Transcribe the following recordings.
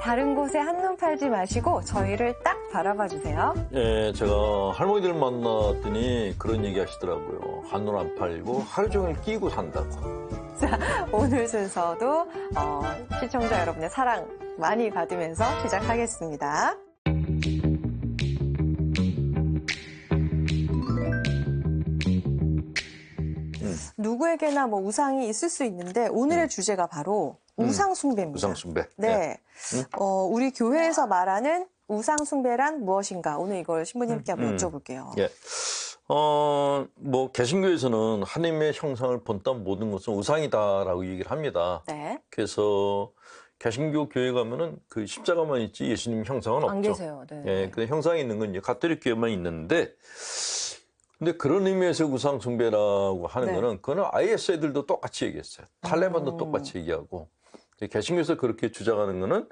다른 곳에 한눈 팔지 마시고 저희를 딱 바라봐 주세요. 예, 제가 할머니들 만났더니 그런 얘기 하시더라고요. 한눈 안 팔고 하루 종일 끼고 산다고. 자, 오늘 순서도 시청자 여러분의 사랑 많이 받으면서 시작하겠습니다. 누구에게나 뭐 우상이 있을 수 있는데 오늘의 주제가 바로 우상 숭배입니다. 우상 숭배. 네. 우리 교회에서 말하는 우상 숭배란 무엇인가? 오늘 이걸 신부님께 한번 여쭤볼게요. 예. 뭐 개신교에서는 하나님의 형상을 본딴 모든 것은 우상이다라고 얘기를 합니다. 네. 그래서 개신교 교회 가면은 그 십자가만 있지 예수님 형상은 없죠. 안 계세요. 네. 예, 그 형상이 있는 건 이제 가톨릭 교회만 있는데, 근데 그런 의미에서 우상 숭배라고 하는 네. 거는 그거는 IS 애들도 똑같이 얘기했어요. 탈레반도 똑같이 얘기하고, 개신교에서 그렇게 주장하는 거는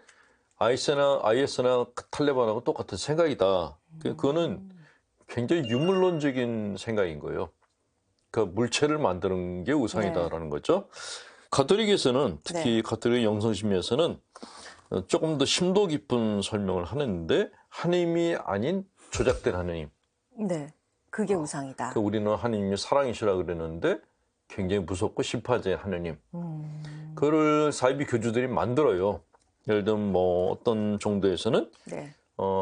IS나 탈레반하고 똑같은 생각이다. 그거는 굉장히 유물론적인 생각인 거예요. 그 물체를 만드는 게 우상이다라는 거죠. 가톨릭에서는 특히 가톨릭 영성심에서는 조금 더 심도 깊은 설명을 하는데, 하나님이 아닌 조작된 하나님. 네. 그게 우상이다. 우리는 하나님이 사랑이시라 그랬는데 굉장히 무섭고 심파제 하나님. 그거를 사이비 교주들이 만들어요. 예를 들면 뭐 어떤 정도에서는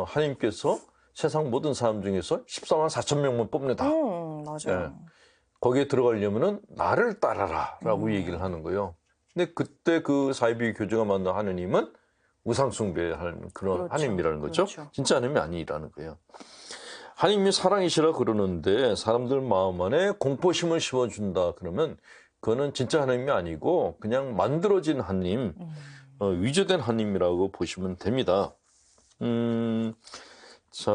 하나님께서 세상 모든 사람 중에서 14만 4천 명만 뽑는다. 맞아요. 예. 거기에 들어가려면은 나를 따라라라고 얘기를 하는 거예요. 근데 그때 그 사이비 교주가 만든 하느님은 우상 숭배하는 그런 하느님이라는 거죠. 그렇죠. 진짜 하느님이 아니라는 거예요. 하느님이 사랑이시라 그러는데 사람들 마음 안에 공포심을 심어준다 그러면 그거는 진짜 하느님이 아니고 그냥 만들어진 하느님, 위조된 하느님이라고 보시면 됩니다. 자,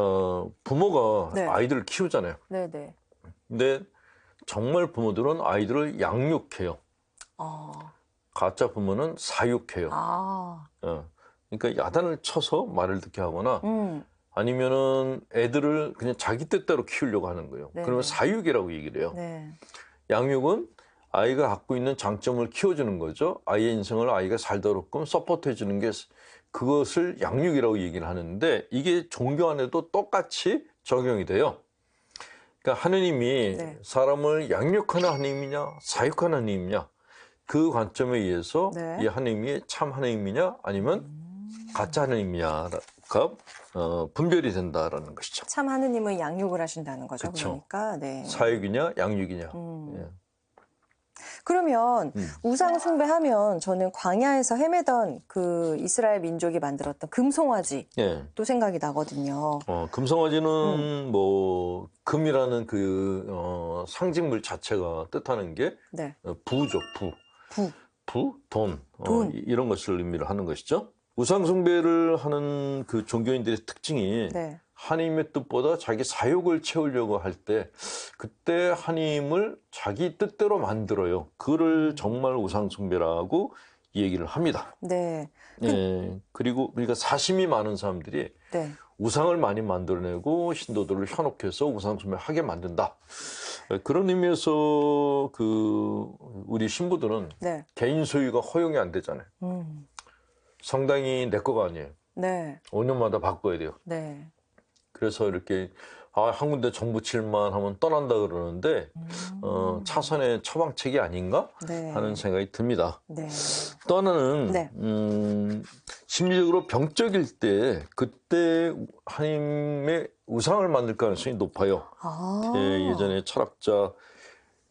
부모가 아이들을 키우잖아요. 네네. 근데 정말 부모들은 아이들을 양육해요. 가짜 부모는 사육해요. 그러니까 야단을 쳐서 말을 듣게 하거나 아니면은 애들을 그냥 자기 뜻대로 키우려고 하는 거예요. 그러면 사육이라고 얘기를 해요. 양육은 아이가 갖고 있는 장점을 키워주는 거죠. 아이의 인생을 아이가 살도록끔 서포트해 주는 게 그것을 양육이라고 얘기를 하는데, 이게 종교 안에도 똑같이 적용이 돼요. 그러니까 하느님이 사람을 양육하는 하느님이냐 사육하는 하느님이냐, 그 관점에 의해서 이 하느님이 참 하느님이냐 아니면 가짜 하느님이냐가 분별이 된다라는 것이죠. 참 하느님은 양육을 하신다는 거죠. 그쵸. 그러니까 사육이냐 양육이냐. 예. 그러면 우상 숭배하면 저는 광야에서 헤매던 그 이스라엘 민족이 만들었던 금송아지 또 생각이 나거든요. 금송아지는 뭐 금이라는 그 상징물 자체가 뜻하는 게 부죠. 돈. 이런 것을 의미를 하는 것이죠. 우상 숭배를 하는 그 종교인들의 특징이 하나님의 뜻보다 자기 사욕을 채우려고 할 때 그때 하나님을 자기 뜻대로 만들어요. 그를 정말 우상 숭배라고 얘기를 합니다. 그리고 그러니까 사심이 많은 사람들이 우상을 많이 만들어내고 신도들을 현혹해서 우상 숭배하게 만든다. 그런 의미에서 그 우리 신부들은 개인 소유가 허용이 안 되잖아요. 성당이 내 거가 아니에요. 5년마다 바꿔야 돼요. 그래서 이렇게 한 군데 정부 칠만 하면 떠난다 그러는데 차선의 처방책이 아닌가 하는 생각이 듭니다. 또 하나는 심리적으로 병적일 때 그때 하나님의 우상을 만들 가능성이 높아요. 예전에 철학자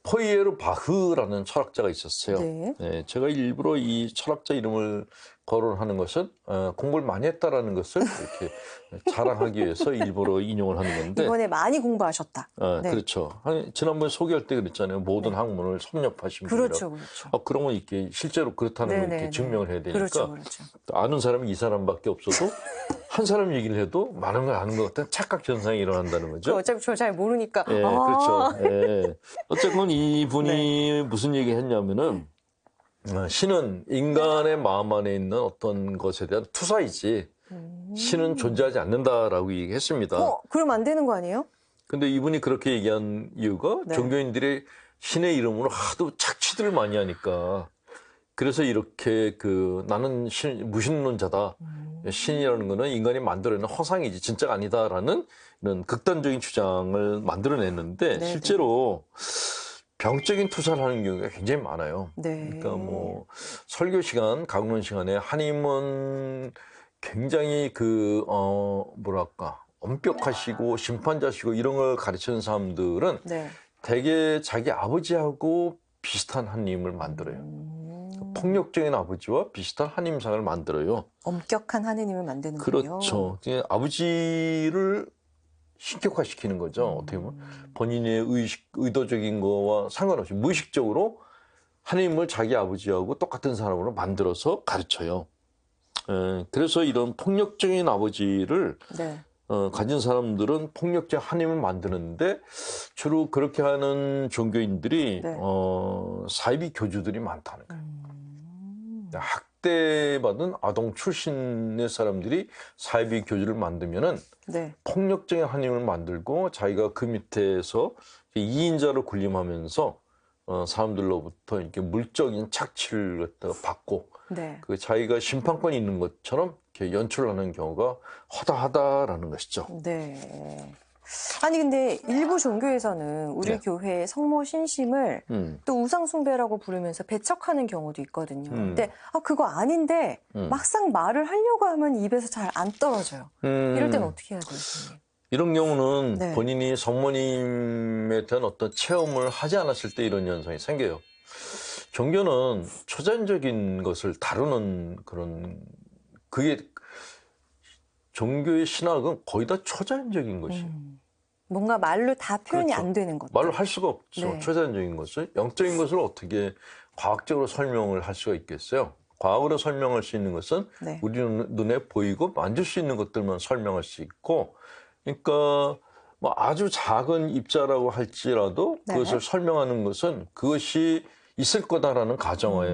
포이에르 바흐라는 철학자가 있었어요. 제가 일부러 이 철학자 이름을 거론하는 것은 공부를 많이 했다라는 것을 이렇게 자랑하기 위해서 일부러 인용을 하는 건데, 이번에 많이 공부하셨다. 그렇죠. 지난번에 소개할 때 그랬잖아요. 모든 학문을 섭렵하신 분이라. 그렇죠. 그러면 이렇게 실제로 그렇다는 걸 이렇게 증명을 해야 되니까. 아는 사람이 이 사람밖에 없어도 한 사람 얘기를 해도 많은 걸 아는 것 같은 착각 현상이 일어난다는 거죠. 어차피 저 잘 모르니까. 그렇죠. 어쨌건 이분이 무슨 얘기 했냐면은, 신은 인간의 마음 안에 있는 어떤 것에 대한 투사이지 신은 존재하지 않는다라고 얘기했습니다. 그러면 안 되는 거 아니에요? 근데 이분이 그렇게 얘기한 이유가 종교인들이 신의 이름으로 하도 착취들을 많이 하니까, 그래서 이렇게 나는 무신론자다 신이라는 거는 인간이 만들어낸 허상이지 진짜가 아니다라는 이런 극단적인 주장을 만들어냈는데 네네. 실제로 병적인 투사를 하는 경우가 굉장히 많아요. 네. 그러니까 뭐 설교 시간, 강론 시간에 하나님은 굉장히 뭐랄까 엄격하시고 심판자시고 이런 걸 가르치는 사람들은 네. 대개 자기 아버지하고 비슷한 하나님을 만들어요. 폭력적인 아버지와 비슷한 하나님상을 만들어요. 엄격한 하느님을 만드는군요. 그렇죠. 아버지를 신격화시키는 거죠. 어떻게 보면 본인의 의도적인 거와 상관없이 무의식적으로 하나님을 자기 아버지하고 똑같은 사람으로 만들어서 가르쳐요. 그래서 이런 폭력적인 아버지를 네. 가진 사람들은 폭력적 하나님을 만드는데 주로 그렇게 하는 종교인들이 네. 사이비 교주들이 많다는 거예요. 학대받은 아동 출신의 사람들이 사이비 교주를 만들면은 네. 폭력적인 하나님을 만들고 자기가 그 밑에서 2인자로 군림하면서 사람들로부터 이렇게 물적인 착취를 갖다가 받고 네. 그 자기가 심판권이 있는 것처럼 이렇게 연출하는 경우가 허다하다라는 것이죠. 네. 아니 근데 일부 종교에서는 우리 네. 교회의 성모 신심을 또 우상 숭배라고 부르면서 배척하는 경우도 있거든요. 근데 그거 아닌데 막상 말을 하려고 하면 입에서 잘 안 떨어져요. 이럴 때는 어떻게 해야 돼요, 선생님? 이런 경우는 네. 본인이 성모님에 대한 어떤 체험을 하지 않았을 때 이런 현상이 생겨요. 종교는 초자연적인 것을 다루는 그게 종교의 신학은 거의 다 초자연적인 것이에요. 뭔가 말로 다 표현이 그렇죠. 안 되는 것들. 말로 할 수가 없죠. 네. 초자연적인 것을. 영적인 것을 어떻게 과학적으로 설명을 할 수가 있겠어요? 과학으로 설명할 수 있는 것은 네. 우리 눈에 보이고 만질 수 있는 것들만 설명할 수 있고, 그러니까 뭐 아주 작은 입자라고 할지라도 네. 그것을 설명하는 것은 그것이 있을 거다라는 가정에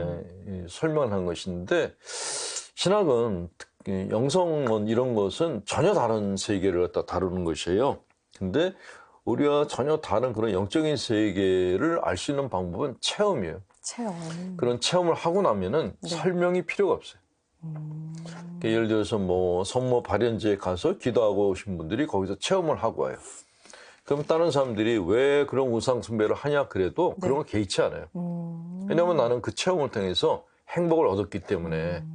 설명을 한 것인데, 신학은 특히 영성론 이런 것은 전혀 다른 세계를 갖다 다루는 것이에요. 근데 우리가 전혀 다른 그런 영적인 세계를 알 수 있는 방법은 체험이에요. 체험. 그런 체험을 하고 나면은 네. 설명이 필요가 없어요. 그러니까 예를 들어서 뭐 성모 발연지에 가서 기도하고 오신 분들이 거기서 체험을 하고 와요. 그럼 다른 사람들이 왜 그런 우상 숭배를 하냐 그래도 네. 그런 거 개의치 않아요. 왜냐하면 나는 그 체험을 통해서 행복을 얻었기 때문에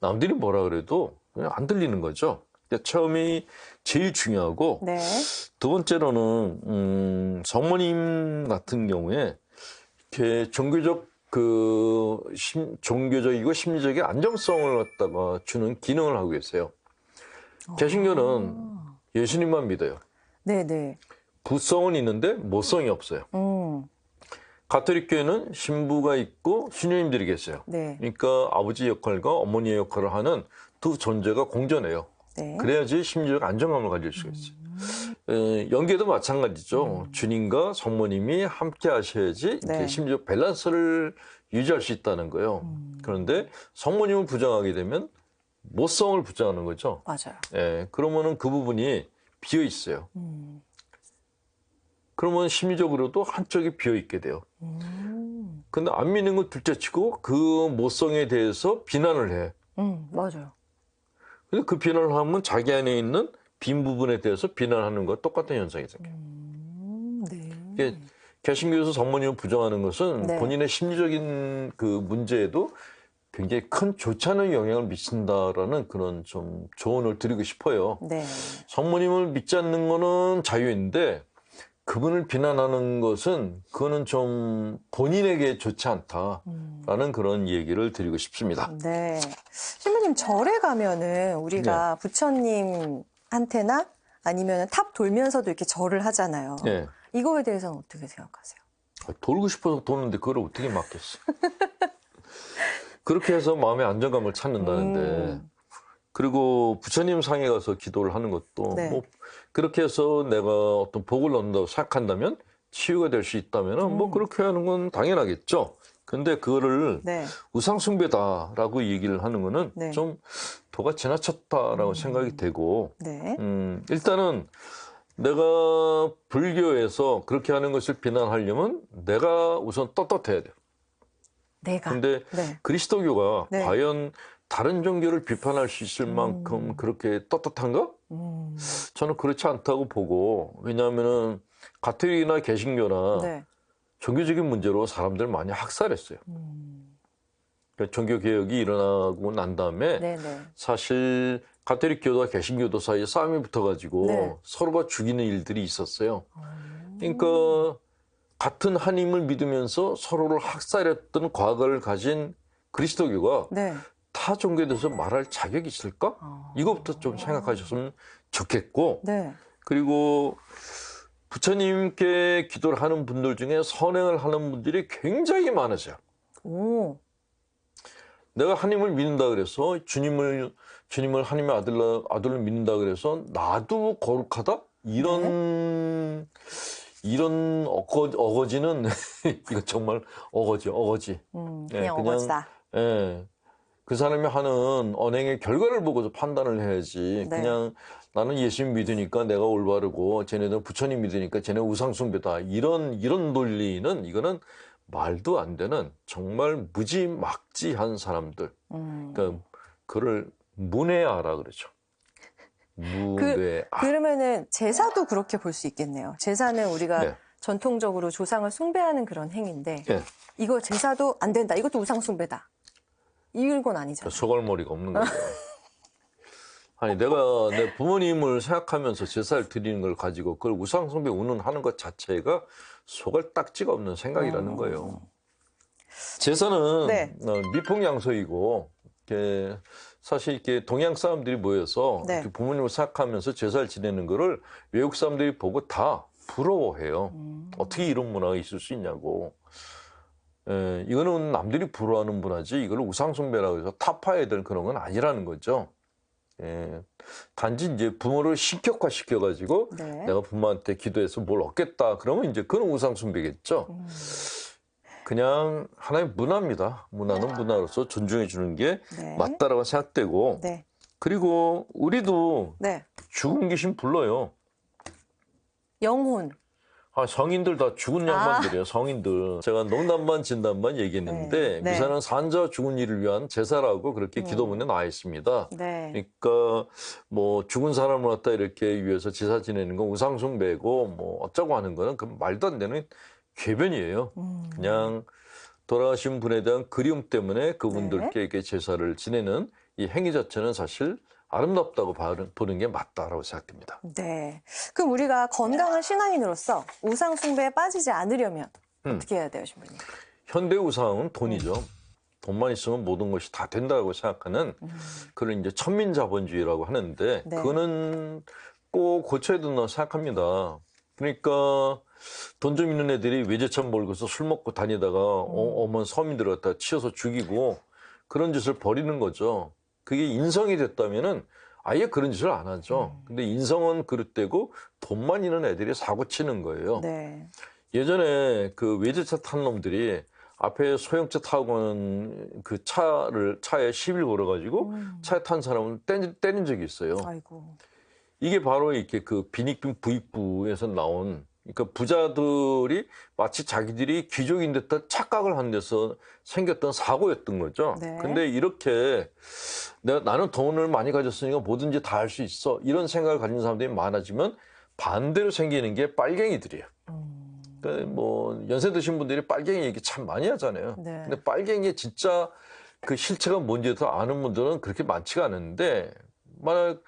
남들이 뭐라 그래도 그냥 안 들리는 거죠. 그러니까 체험이 제일 중요하고, 네. 두 번째로는 성모님 같은 경우에 이렇게 종교적이고 심리적인 안정성을 갖다가 주는 기능을 하고 계세요. 개신교는 예수님만 믿어요. 네네. 부성은 있는데 모성이 없어요. 가톨릭교회는 신부가 있고 신유님들이 계세요. 네. 그러니까 아버지 역할과 어머니의 역할을 하는 두 존재가 공존해요. 네. 그래야지 심리적 안정감을 가질 수가 있어요. 연계도 마찬가지죠. 주님과 성모님이 함께 하셔야지 네. 이렇게 심리적 밸런스를 유지할 수 있다는 거예요. 그런데 성모님을 부정하게 되면 모성을 부정하는 거죠. 맞아요. 예, 그러면은 그 부분이 비어 있어요. 그러면 심리적으로도 한쪽이 비어 있게 돼요. 근데 안 믿는 건 둘째치고 그 모성에 대해서 비난을 해. 맞아요. 근데 그 비난을 하면 자기 안에 있는 빈 부분에 대해서 비난하는 것과 똑같은 현상이 생겨요. 네. 개신교에서 성모님을 부정하는 것은 네. 본인의 심리적인 그 문제에도 굉장히 큰 좋지 않은 영향을 미친다라는 그런 좀 조언을 드리고 싶어요. 네. 성모님을 믿지 않는 거는 자유인데 그분을 비난하는 것은 그거는 좀 본인에게 좋지 않다라는 그런 얘기를 드리고 싶습니다. 네. 신부님 절에 가면은 우리가 부처님한테나 아니면 탑 돌면서도 이렇게 절을 하잖아요. 네. 이거에 대해서는 어떻게 생각하세요? 돌고 싶어서 도는데 그걸 어떻게 막겠어? 그렇게 해서 마음의 안정감을 찾는다는데, 그리고 부처님 상에 가서 기도를 하는 것도 네. 뭐 그렇게 해서 내가 어떤 복을 얻는다고 생각한다면, 치유가 될 수 있다면 뭐 그렇게 하는 건 당연하겠죠. 근데 그거를 네. 우상숭배다라고 얘기를 하는 거는 네. 좀 도가 지나쳤다라고 생각이 되고, 네. 일단은 내가 불교에서 그렇게 하는 것을 비난하려면 내가 우선 떳떳해야 돼요. 내가. 근데 네. 그리스도교가 네. 과연 다른 종교를 비판할 수 있을 만큼 그렇게 떳떳한가? 저는 그렇지 않다고 보고, 왜냐하면은 가톨릭이나 개신교나 네. 종교적인 문제로 사람들 많이 학살했어요. 그러니까 종교 개혁이 일어나고 난 다음에 네네. 사실 가톨릭교도와 개신교도 사이에 싸움이 붙어가지고 네. 서로가 죽이는 일들이 있었어요. 그러니까 같은 하나님을 믿으면서 서로를 학살했던 과거를 가진 그리스도교가 네. 타 종교에 대해서 말할 자격이 있을까? 이것부터 좀 생각하셨으면 좋겠고, 네. 그리고 부처님께 기도를 하는 분들 중에 선행을 하는 분들이 굉장히 많으세요. 오. 내가 하나님을 믿는다 그래서 주님을 하나님의 아들로 믿는다 그래서 나도 거룩하다? 이런 어거지는 이거 정말 어거지. 그냥 어거지다. 예. 그 사람이 하는 언행의 결과를 보고서 판단을 해야지. 네. 그냥 나는 예수님 믿으니까 내가 올바르고 쟤네들은 부처님 믿으니까 쟤네 우상숭배다. 이런 논리는 이거는 말도 안 되는 정말 무지막지한 사람들. 그러니까 그를 문외아라 그러죠. 문외아. 그러면은 제사도 그렇게 볼 수 있겠네요. 제사는 우리가 네. 전통적으로 조상을 숭배하는 그런 행위인데 네. 이거 제사도 안 된다. 이것도 우상숭배다. 이건 아니잖아요. 소갈머리가 없는 거죠. 아니 내가 내 부모님을 생각하면서 제사를 드리는 걸 가지고 그걸 우상숭배 운운하는 것 자체가 소갈딱지가 없는 생각이라는 거예요. 제사는 네. 미풍양소이고 사실 이렇게 동양 사람들이 모여서 네. 이렇게 부모님을 생각하면서 제사를 지내는 거를 외국 사람들이 보고 다 부러워해요. 어떻게 이런 문화가 있을 수 있냐고. 이거는 남들이 부러워하는 문화지 이걸 우상숭배라고 해서 타파해야 될 그런 건 아니라는 거죠. 단지 이제 부모를 신격화 시켜가지고 네. 내가 부모한테 기도해서 뭘 얻겠다 그러면 이제 그건 우상숭배겠죠. 그냥 하나의 문화입니다. 문화는 문화로서 존중해 주는 게 네. 맞다라고 생각되고, 네. 그리고 우리도 네. 죽은 귀신 불러요. 영혼. 성인들 다 죽은 양반들이에요. 성인들. 제가 농담반 진담반 얘기했는데 네. 미사는 산자 죽은 이를 위한 제사라고 그렇게 기도문에 나와 있습니다. 네. 그러니까 뭐 죽은 사람을 갖다 이렇게 위해서 제사 지내는 건 우상숭배고 뭐 어쩌고 하는 거는 그 말도 안 되는 궤변이에요. 그냥 돌아가신 분에 대한 그리움 때문에 그분들께 이렇게 제사를 지내는 이 행위 자체는 사실 아름답다고 보는 게 맞다라고 생각됩니다. 네. 그럼 우리가 건강한 신앙인으로서 우상 숭배에 빠지지 않으려면 어떻게 해야 돼요, 신부님? 현대 우상은 돈이죠. 돈만 있으면 모든 것이 다 된다고 생각하는 그런 이제 천민자본주의라고 하는데 네. 그거는 꼭 고쳐야 된다고 생각합니다. 그러니까 돈 좀 있는 애들이 외제차 몰고서 술 먹고 다니다가 어머니 서민들 갖다 치여서 죽이고 그런 짓을 벌이는 거죠. 그게 인성이 됐다면은 아예 그런 짓을 안 하죠. 근데 인성은 그릇되고 돈만 있는 애들이 사고 치는 거예요. 네. 예전에 그 외제차 탄 놈들이 앞에 소형차 타고 가는 그 차에 시비를 걸어가지고 차에 탄 사람을 때린 적이 있어요. 아이고. 이게 바로 이렇게 그 빈익빈 부익부에서 나온, 그러니까 부자들이 마치 자기들이 귀족인 듯한 착각을 한 데서 생겼던 사고였던 거죠. 네. 근데 이렇게 나는 돈을 많이 가졌으니까 뭐든지 다 할 수 있어 이런 생각을 가진 사람들이 많아지면 반대로 생기는 게 빨갱이들이에요. 그러니까 뭐 연세 드신 분들이 빨갱이 얘기 참 많이 하잖아요. 네. 근데 빨갱이의 진짜 그 실체가 뭔지도 아는 분들은 그렇게 많지가 않은데, 만약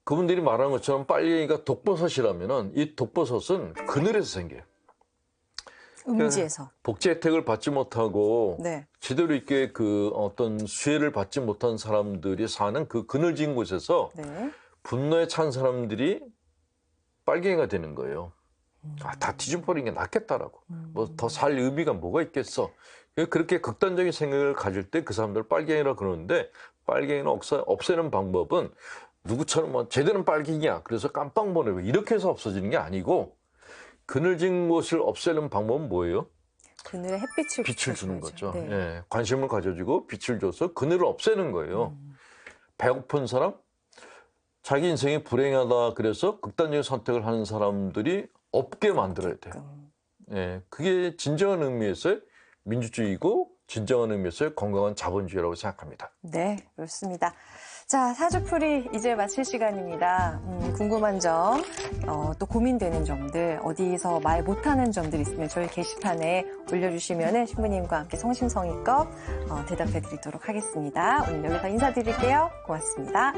그분들이 말하는 것처럼 빨갱이가 독버섯이라면은 이 독버섯은 그늘에서 생겨요. 음지에서. 복지 혜택을 받지 못하고 네. 제대로 있게 그 어떤 수혜를 받지 못한 사람들이 사는 그 그늘진 곳에서 네. 분노에 찬 사람들이 빨갱이가 되는 거예요. 다 뒤집어버리는 게 낫겠다라고. 뭐 더 살 의미가 뭐가 있겠어. 그렇게 극단적인 생각을 가질 때 그 사람들 빨갱이라 그러는데, 빨갱이는 없애는 방법은 누구처럼 뭐 쟤들은 빨갱이야 그래서 깜빵 보내고 이렇게 해서 없어지는 게 아니고, 그늘진 곳을 없애는 방법은 뭐예요? 그늘에 빛을 주는 거죠. 네. 예, 관심을 가져주고 빛을 줘서 그늘을 없애는 거예요. 배고픈 사람, 자기 인생이 불행하다 그래서 극단적인 선택을 하는 사람들이 없게 만들어야 돼요. 예, 그게 진정한 의미에서의 민주주의고 진정한 의미에서의 건강한 자본주의라고 생각합니다. 네, 그렇습니다. 자, 사주풀이 이제 마칠 시간입니다. 궁금한 점, 또 고민되는 점들, 어디서 말 못하는 점들 있으면 저희 게시판에 올려주시면 신부님과 함께 성심성의껏 대답해드리도록 하겠습니다. 오늘 여기서 인사드릴게요. 고맙습니다.